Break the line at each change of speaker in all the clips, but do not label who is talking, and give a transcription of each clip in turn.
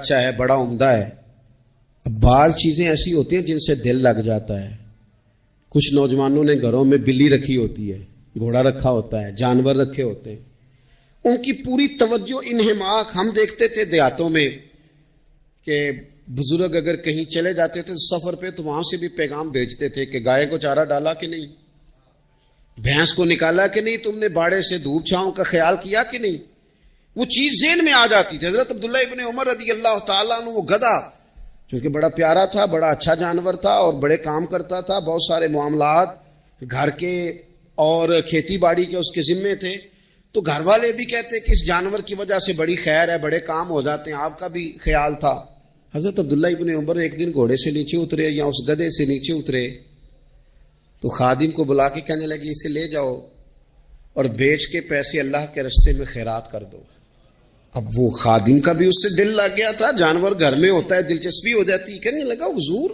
اچھا ہے، بڑا عمدہ ہے. اب بعض چیزیں ایسی ہوتی ہیں جن سے دل لگ جاتا ہے. کچھ نوجوانوں نے گھروں میں بلی رکھی ہوتی ہے، گھوڑا رکھا ہوتا ہے، جانور رکھے ہوتے ہیں. ان کی پوری توجہ انہماک. ہم دیکھتے تھے دیہاتوں میں کہ بزرگ اگر کہیں چلے جاتے تھے سفر پہ تو وہاں سے بھی پیغام بھیجتے تھے کہ گائے کو چارہ ڈالا کہ نہیں، بھینس کو نکالا کہ نہیں، تم نے باڑے سے دھوپ چھاؤں کا خیال کیا کہ نہیں. وہ چیز ذہن میں آ جاتی تھی. حضرت عبداللہ ابن عمر رضی اللہ تعالیٰ عنہ وہ گدھا چونکہ بڑا پیارا تھا، بڑا اچھا جانور تھا اور بڑے کام کرتا تھا، بہت سارے معاملات گھر کے اور کھیتی باڑی کے اس کے ذمے تھے. تو گھر والے بھی کہتے کہ اس جانور کی وجہ سے بڑی خیر ہے، بڑے کام ہو جاتے ہیں. آپ کا بھی خیال تھا. حضرت عبداللہ ابن عمر ایک دن گھوڑے سے نیچے اترے یا اس گدھے سے نیچے اترے تو خادم کو بلا کے کہنے لگے اسے لے جاؤ اور بیچ کے پیسے اللہ کے راستے میں خیرات کر دو. اب وہ خادم کا بھی اس سے دل لگ گیا تھا، جانور گھر میں ہوتا ہے دلچسپی ہو جاتی. کہنے لگا حضور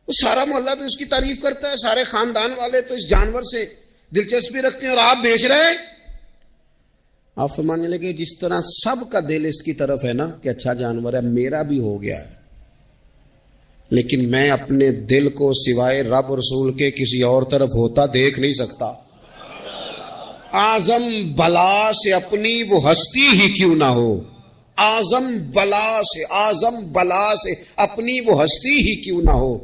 وہ سارا محلہ تو اس کی تعریف کرتا ہے، سارے خاندان والے تو اس جانور سے دلچسپی رکھتے ہیں اور آپ بیچ رہے ہیں. آپ فرمانے لگے جس طرح سب کا دل اس کی طرف ہے نا کہ اچھا جانور ہے، میرا بھی ہو گیا ہے، لیکن میں اپنے دل کو سوائے رب رسول کے کسی اور طرف ہوتا دیکھ نہیں سکتا. اعظم بلا سے اپنی وہ ہستی ہی کیوں نہ ہو، اعظم بلا سے اپنی وہ ہستی ہی کیوں نہ ہو.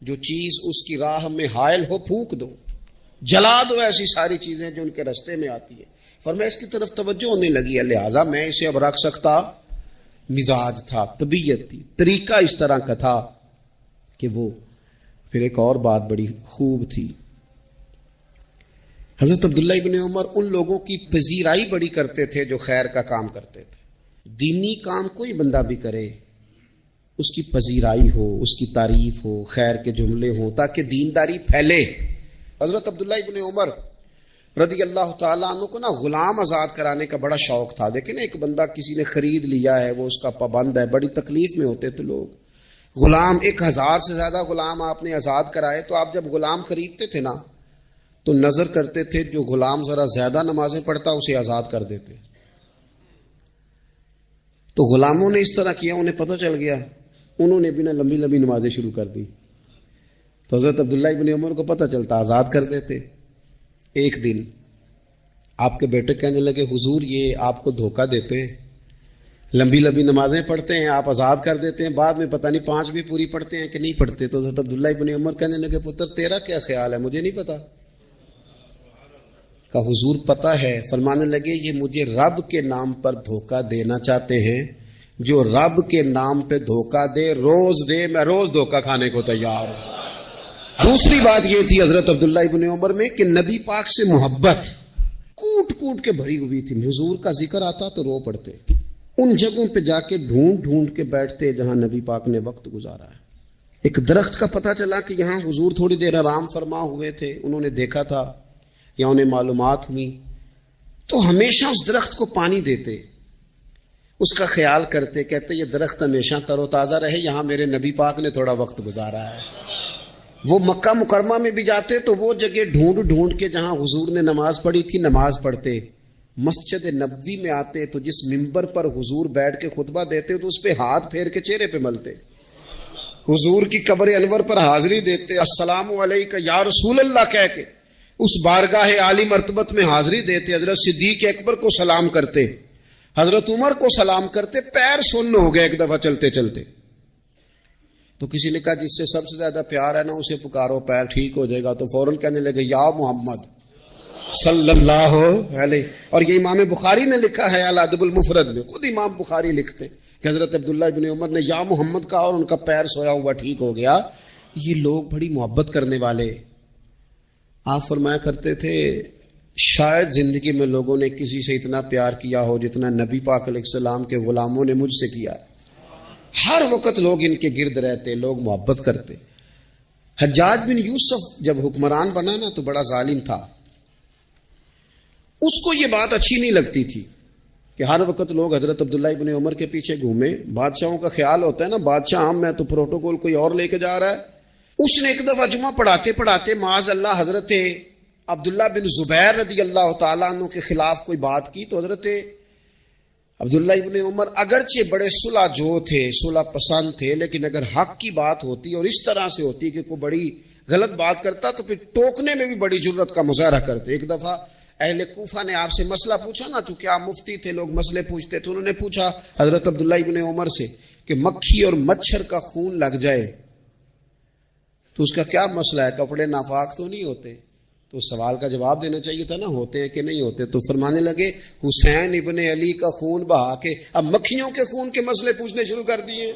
جو چیز اس کی راہ میں حائل ہو پھونک دو، جلا دو ایسی ساری چیزیں جو ان کے راستے میں آتی ہیں. فرمایا اس کی طرف توجہ ہونے لگی ہے، لہذا میں اسے اب رکھ سکتا. مزاج تھا، طبیعت تھی، طریقہ اس طرح کا تھا کہ وہ. پھر ایک اور بات بڑی خوب تھی. حضرت عبداللہ ابن عمر ان لوگوں کی پذیرائی بڑی کرتے تھے جو خیر کا کام کرتے تھے. دینی کام کوئی بندہ بھی کرے اس کی پذیرائی ہو، اس کی تعریف ہو، خیر کے جملے ہوں تاکہ دینداری پھیلے. حضرت عبداللہ ابن عمر رضی اللہ تعالیٰ عنہ کو نا غلام آزاد کرانے کا بڑا شوق تھا. لیکن ایک بندہ کسی نے خرید لیا ہے، وہ اس کا پابند ہے، بڑی تکلیف میں ہوتے تھے لوگ. غلام 1000 سے زیادہ غلام آپ نے آزاد کرائے. تو آپ جب غلام خریدتے تھے نا تو نظر کرتے تھے جو غلام ذرا زیادہ نمازیں پڑھتا اسے آزاد کر دیتے. تو غلاموں نے اس طرح کیا، انہیں پتہ چل گیا، انہوں نے بھی نا لمبی لمبی نمازیں شروع کر دی. تو حضرت عبداللہ ابن عمر کو پتہ چلتا، آزاد کر دیتے. ایک دن آپ کے بیٹے کہنے لگے حضور یہ آپ کو دھوکہ دیتے ہیں، لمبی لمبی نمازیں پڑھتے ہیں، آپ آزاد کر دیتے ہیں، بعد میں پتہ نہیں 5 بھی پوری پڑھتے ہیں کہ نہیں پڑھتے. تو حضرت عبداللہ ابن عمر کہنے لگے پتر تیرا کیا خیال ہے، مجھے نہیں پتا. کہا حضور پتہ ہے. فرمانے لگے یہ مجھے رب کے نام پر دھوکہ دینا چاہتے ہیں، جو رب کے نام پہ دھوکہ دے روز دے، میں روز دھوکہ کھانے کو تیار ہوں. دوسری بات یہ تھی حضرت عبداللہ ابن عمر میں کہ نبی پاک سے محبت کوٹ کوٹ کے بھری ہوئی تھی. حضور کا ذکر آتا تو رو پڑتے، ان جگہوں پہ جا کے ڈھونڈ ڈھونڈ کے بیٹھتے جہاں نبی پاک نے وقت گزارا ہے. ایک درخت کا پتہ چلا کہ یہاں حضور تھوڑی دیر آرام فرما ہوئے تھے، انہوں نے دیکھا تھا یا انہیں معلومات ہوئی تو ہمیشہ اس درخت کو پانی دیتے، اس کا خیال کرتے، کہتے یہ درخت ہمیشہ تر و تازہ رہے، یہاں میرے نبی پاک نے تھوڑا وقت گزارا ہے. وہ مکہ مکرمہ میں بھی جاتے تو وہ جگہ ڈھونڈ ڈھونڈ کے جہاں حضور نے نماز پڑھی تھی نماز پڑھتے. مسجد نبوی میں آتے تو جس منبر پر حضور بیٹھ کے خطبہ دیتے تو اس پہ ہاتھ پھیر کے چہرے پہ ملتے. حضور کی قبر انور پر حاضری دیتے، السلام علیکہ یا رسول اللہ کہہ کے اس بارگاہ عالی مرتبت میں حاضری دیتے. حضرت صدیق اکبر کو سلام کرتے، حضرت عمر کو سلام کرتے. پیر سن ہو گئے ایک دفعہ چلتے چلتے. تو کسی نے کہا جس سے سب سے زیادہ پیار ہے نا اسے پکارو، پیر ٹھیک ہو جائے گا. تو فوراً کہنے لگے یا محمد صلی اللہ علیہ. اور یہ امام بخاری نے لکھا ہے الادب المفرد میں، خود امام بخاری لکھتے کہ حضرت عبداللہ ابن عمر نے یا محمد کہا اور ان کا پیر سویا ہوا ٹھیک ہو گیا. یہ لوگ بڑی محبت کرنے والے. آپ فرمایا کرتے تھے شاید زندگی میں لوگوں نے کسی سے اتنا پیار کیا ہو جتنا نبی پاک علیہ السلام کے غلاموں نے مجھ سے کیا. ہر وقت لوگ ان کے گرد رہتے، لوگ محبت کرتے. حجاج بن یوسف جب حکمران بنا نا تو بڑا ظالم تھا. اس کو یہ بات اچھی نہیں لگتی تھی کہ ہر وقت لوگ حضرت عبداللہ ابن عمر کے پیچھے گھومے. بادشاہوں کا خیال ہوتا ہے نا بادشاہ عام میں تو پروٹوکول کوئی اور لے کے جا رہا ہے. اس نے ایک دفعہ جمعہ پڑھاتے پڑھاتے معاذ اللہ حضرت عبداللہ بن زبیر رضی اللہ تعالیٰ عنہ کے خلاف کوئی بات کی. تو حضرت عبداللہ ابن عمر اگرچہ بڑے صلح جو تھے، صلح پسند تھے، لیکن اگر حق کی بات ہوتی اور اس طرح سے ہوتی کہ کوئی بڑی غلط بات کرتا تو پھر ٹوکنے میں بھی بڑی جرت کا مظاہرہ کرتے۔ ایک دفعہ اہل کوفہ نے آپ سے مسئلہ پوچھا نا، چونکہ آپ مفتی تھے، لوگ مسئلے پوچھتے تھے، انہوں نے پوچھا حضرت عبداللہ ابن عمر سے کہ مکھی اور مچھر کا خون لگ جائے تو اس کا کیا مسئلہ ہے، کپڑے ناپاک تو نہیں ہوتے؟ تو سوال کا جواب دینا چاہیے تھا نا، ہوتے ہیں کہ نہیں ہوتے؟ تو فرمانے لگے حسین ابن علی کا خون بہا کے اب مکھیوں کے خون کے مسئلے پوچھنے شروع کر دیے۔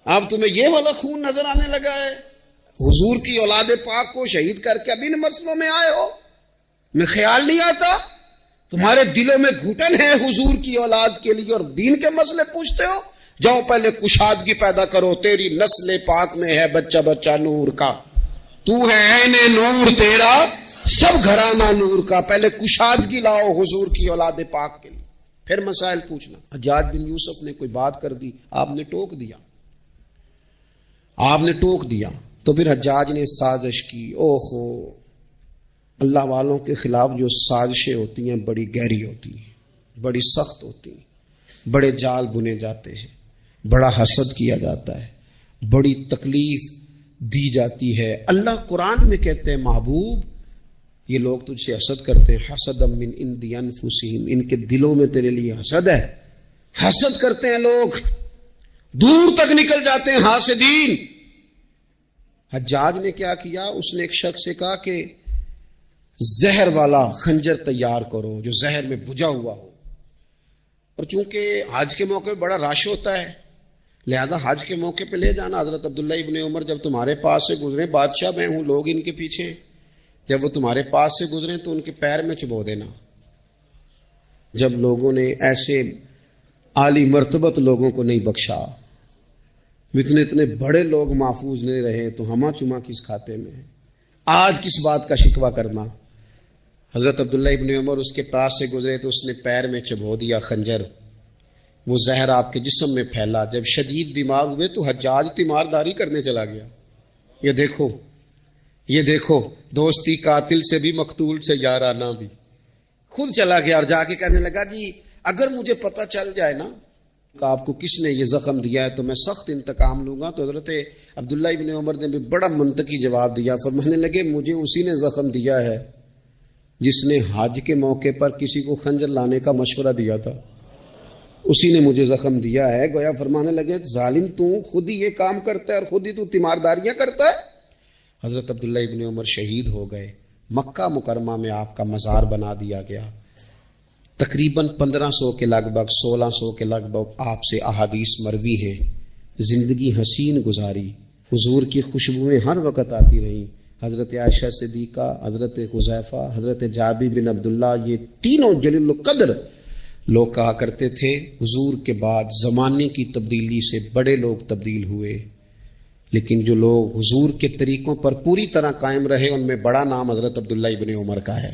اب تمہیں یہ والا خون نظر آنے لگا ہے؟ حضور کی اولاد پاک کو شہید کر کے اب ان مسئلوں میں آئے ہو؟ میں خیال نہیں آتا تمہارے دلوں میں گھٹن ہے حضور کی اولاد کے لیے اور دین کے مسئلے پوچھتے ہو؟ جاؤ پہلے کشادگی پیدا کرو، تیری نسل پاک میں ہے بچہ بچہ نور کا، تو ہے عین نور، تیرا سب گھرانہ نور کا، پہلے کشادگی لاؤ حضور کی اولاد پاک کے لیے، پھر مسائل پوچھنا۔ حجاج بن یوسف نے کوئی بات کر دی، آپ نے ٹوک دیا، تو پھر حجاج نے سازش کی۔ اوہو، اللہ والوں کے خلاف جو سازشیں ہوتی ہیں بڑی گہری ہوتی ہیں، بڑی سخت ہوتی ہیں، بڑے جال بنے جاتے ہیں، بڑا حسد کیا جاتا ہے، بڑی تکلیف دی جاتی ہے۔ اللہ قرآن میں کہتے ہیں محبوب یہ لوگ تجھ سے حسد کرتے ہیں، حسد من عند انفسہم، ان کے دلوں میں تیرے لیے حسد ہے، حسد کرتے ہیں لوگ، دور تک نکل جاتے ہیں حاسدین۔ حجاج نے کیا کیا؟ اس نے ایک شخص سے کہا کہ زہر والا خنجر تیار کرو جو زہر میں بجھا ہوا ہو، اور چونکہ حج کے موقع پہ بڑا رش ہوتا ہے لہذا حج کے موقع پہ لے جانا۔ حضرت عبداللہ ابن عمر جب تمہارے پاس سے گزرے، بادشاہ میں ہوں، لوگ ان کے پیچھے، جب وہ تمہارے پاس سے گزرے تو ان کے پیر میں چبو دینا۔ جب لوگوں نے ایسے عالی مرتبت لوگوں کو نہیں بخشا، اتنے بڑے لوگ محفوظ نہیں رہے تو ہما چما کس کھاتے میں؟ آج کس بات کا شکوہ کرنا؟ حضرت عبداللہ ابن عمر اس کے پاس سے گزرے تو اس نے پیر میں چبو دیا خنجر، وہ زہر آپ کے جسم میں پھیلا۔ جب شدید بیمار ہوئے تو حجاج تیمارداری کرنے چلا گیا۔ یہ دیکھو دوستی قاتل سے بھی مقتول سے یارانہ بھی، خود چلا گیا اور جا کے کہنے لگا جی اگر مجھے پتہ چل جائے نا کہ آپ کو کس نے یہ زخم دیا ہے تو میں سخت انتقام لوں گا۔ تو حضرت عبداللہ ابن عمر نے بھی بڑا منطقی جواب دیا، فرمانے لگے مجھے اسی نے زخم دیا ہے جس نے حج کے موقع پر کسی کو خنجر لانے کا مشورہ دیا تھا، اسی نے مجھے زخم دیا ہے۔ گویا فرمانے لگے ظالم تو خود ہی یہ کام کرتا ہے اور خود ہی تو تیمارداریاں کرتا ہے۔ حضرت عبداللہ ابن عمر شہید ہو گئے، مکہ مکرمہ میں آپ کا مزار بنا دیا گیا۔ تقریباً 1500 کے لگ بھگ 1600 کے لگ بھگ آپ سے احادیث مروی ہیں۔ زندگی حسین گزاری، حضور کی خوشبوئیں ہر وقت آتی رہیں۔ حضرت عائشہ صدیقہ، حضرت حذیفہ، حضرت جابر بن عبداللہ، یہ تینوں جلیل القدر لوگ کہا کرتے تھے حضور کے بعد زمانے کی تبدیلی سے بڑے لوگ تبدیل ہوئے، لیکن جو لوگ حضور کے طریقوں پر پوری طرح قائم رہے ان میں بڑا نام حضرت عبداللہ ابن عمر کا ہے،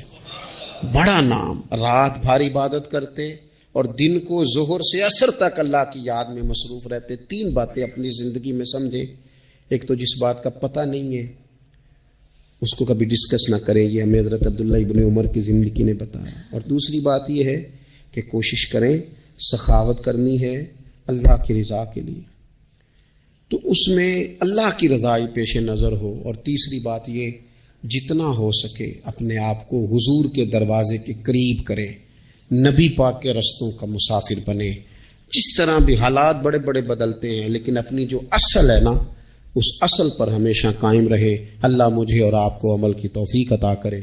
بڑا نام۔ رات بھر عبادت کرتے اور دن کو ظہر سے عصر تک اللہ کی یاد میں مصروف رہتے۔ 3 باتیں اپنی زندگی میں سمجھے، ایک تو جس بات کا پتہ نہیں ہے اس کو کبھی ڈسکس نہ کریں، یہ ہمیں حضرت عبداللہ ابن عمر کی زندگی نے بتایا۔ اور دوسری بات یہ ہے کہ کوشش کریں، سخاوت کرنی ہے اللہ کی رضا کے لیے، تو اس میں اللہ کی رضا ہی پیش نظر ہو۔ اور تیسری بات یہ جتنا ہو سکے اپنے آپ کو حضور کے دروازے کے قریب کریں، نبی پاک کے رستوں کا مسافر بنے۔ جس طرح بھی حالات بڑے بڑے بدلتے ہیں لیکن اپنی جو اصل ہے نا اس اصل پر ہمیشہ قائم رہے۔ اللہ مجھے اور آپ کو عمل کی توفیق عطا کرے۔